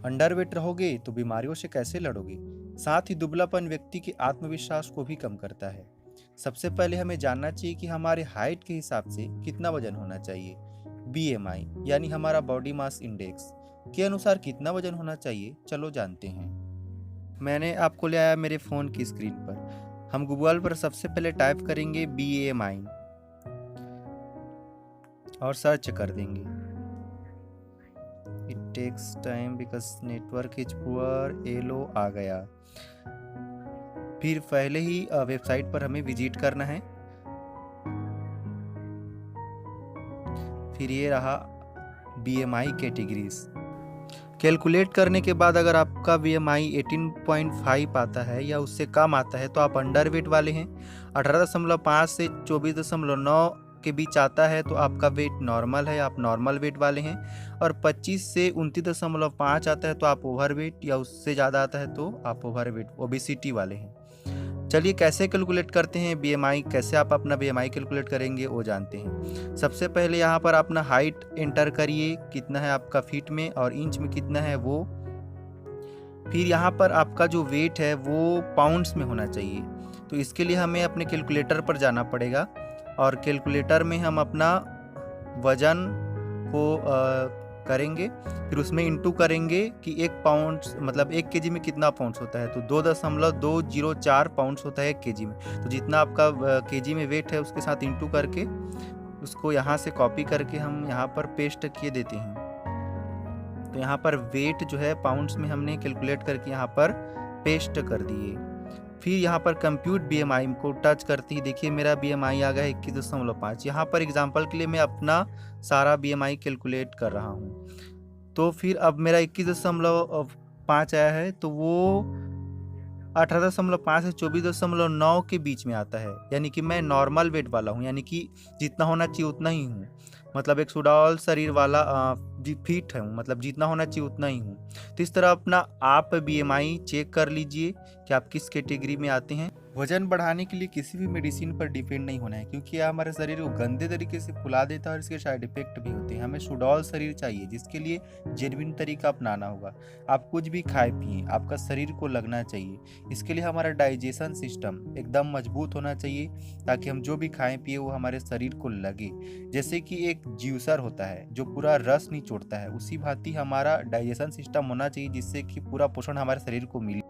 Underweight रहोगे तो बीमारियों से कैसे लड़ोगे। साथ ही दुबलापन व्यक्ति के आत्मविश्वास को भी कम करता है। सबसे पहले हमें जानना चाहिए कि हमारे हाइट के हिसाब से कितना वजन होना चाहिए। बीएमआई यानी हमारा बॉडी मास इंडेक्स के अनुसार कितना वजन होना चाहिए, चलो जानते हैं। मैंने आपको ले आया मेरे फ़ोन की स्क्रीन पर। हम गूगल पर सबसे पहले टाइप करेंगे बीएमआई और सर्च कर देंगे। It takes time because network is poor. एलो आ गया। फिर पहले ही वेबसाइट पर हमें विजिट करना है। फिर ये रहा बीएमआई कैटेगरीज। कैलकुलेट करने के बाद अगर आपका बीएमआई 18.5 आता है या उससे कम आता है तो आप अंडरवेट वाले हैं। 18.5 से 24.9 के बीच आता है तो आपका वेट नॉर्मल है, आप नॉर्मल वेट वाले हैं। और 25 से 29.5 आता है तो आप ओवरवेट, या उससे ज़्यादा आता है तो आप ओवरवेट ओबेसिटी वाले हैं। चलिए कैसे कैलकुलेट करते हैं बीएमआई, कैसे आप अपना बीएमआई कैलकुलेट करेंगे वो जानते हैं। सबसे पहले यहाँ पर अपना हाइट एंटर करिए, कितना है आपका फीट में और इंच में कितना है वो। फिर यहाँ पर आपका जो वेट है वो पाउंड्स में होना चाहिए। तो इसके लिए हमें अपने कैलकुलेटर पर जाना पड़ेगा और कैलकुलेटर में हम अपना वजन को करेंगे। फिर उसमें इंटू करेंगे कि 1 पाउंड मतलब 1 केजी में कितना पाउंड्स होता है, तो 2.204 पाउंड्स होता है 1 केजी में। तो जितना आपका केजी में वेट है उसके साथ इंटू करके उसको यहाँ से कॉपी करके हम यहाँ पर पेस्ट किए देते हैं। तो यहाँ पर वेट जो है पाउंड्स में हमने कैलकुलेट करके यहाँ पर पेस्ट कर दिए। फिर यहाँ पर कंप्यूट बीएमआई को टच करते ही देखिए मेरा बीएमआई आ गया 21.5। यहाँ पर एग्जांपल के लिए मैं अपना सारा बीएमआई कैलकुलेट कर रहा हूँ। तो फिर अब मेरा 21.5 आया है तो वो 18.5 से 24.9 के बीच में आता है, यानी कि मैं नॉर्मल वेट वाला हूँ, यानी कि जितना होना चाहिए उतना ही हूँ। मतलब एक सुडौल शरीर वाला फिट हूँ, मतलब जितना होना चाहिए उतना ही हूँ। तो इस तरह अपना आप बीएमआई चेक कर लीजिए कि आप किस कैटेगरी में आते हैं। वजन बढ़ाने के लिए किसी भी मेडिसिन पर डिपेंड नहीं होना है, क्योंकि यह हमारे शरीर को गंदे तरीके से फुला देता है और इसके साइड इफेक्ट भी होते हैं। हमें सुडौल शरीर चाहिए, जिसके लिए जेन्युइन तरीका अपनाना होगा। आप कुछ भी खाए पिए, आपका शरीर को लगना चाहिए। इसके लिए हमारा डाइजेशन सिस्टम एकदम मजबूत होना चाहिए, ताकि हम जो भी खाएं पिए वो हमारे शरीर को लगे। जैसे कि एक ज्यूसर होता है जो पूरा रस निचोड़ता है, उसी भांति हमारा डाइजेशन सिस्टम होना चाहिए, जिससे कि पूरा पोषण हमारे शरीर को मिले।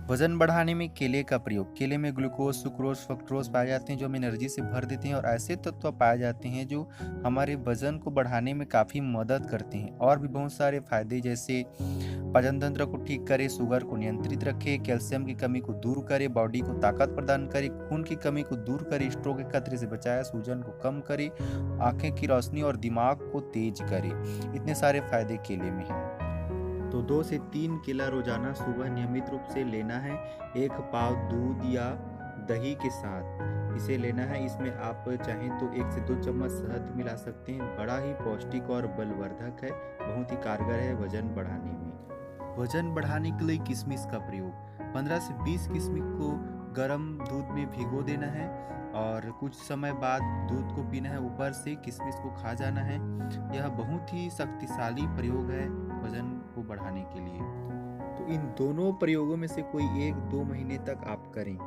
वजन बढ़ाने में केले का प्रयोग। केले में ग्लूकोज, सुक्रोज, फ्रक्टोज पाए जाते हैं जो हमें एनर्जी से भर देते हैं, और ऐसे तत्व पाए जाते हैं जो हमारे वजन को बढ़ाने में काफ़ी मदद करते हैं। और भी बहुत सारे फायदे, जैसे पाचन तंत्र को ठीक करे, शुगर को नियंत्रित रखे, कैल्शियम की कमी को दूर करे, बॉडी को ताकत प्रदान करे, खून की कमी को दूर करे, स्ट्रोक के खतरे से बचाए, सूजन को कम करे, आंखें की रोशनी और दिमाग को तेज करे। इतने सारे फायदे केले में हैं। तो 2 से 3 केला रोजाना सुबह नियमित रूप से लेना है, 1 पाव दूध या दही के साथ इसे लेना है। इसमें आप चाहें तो 1 से 2 चम्मच शहद मिला सकते हैं। बड़ा ही पौष्टिक और बलवर्धक है, बहुत ही कारगर है वजन बढ़ाने में। वजन बढ़ाने के लिए किशमिश का प्रयोग। 15 से 20 किशमिश को गर्म दूध में भिगो देना है और कुछ समय बाद दूध को पीना है। ऊपर से किशमिश को खा जाना है। यह बहुत ही शक्तिशाली प्रयोग है वजन को बढ़ाने के लिए। तो इन दोनों प्रयोगों में से कोई 1-2 महीने तक आप करें।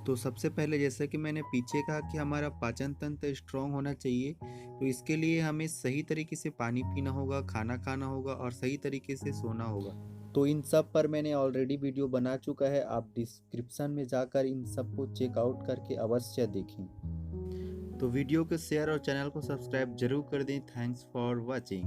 तो सबसे पहले, जैसा कि मैंने पीछे कहा कि हमारा पाचन तंत्र स्ट्रांग होना चाहिए, तो इसके लिए हमें सही तरीके से पानी पीना होगा, खाना खाना होगा और सही तरीके से सोना होगा। तो इन सब पर मैंने ऑलरेडी वीडियो बना चुका है, आप डिस्क्रिप्शन में जाकर इन सब को चेकआउट करके अवश्य देखें। तो वीडियो को शेयर और चैनल को सब्सक्राइब जरूर कर दें। Thanks for watching.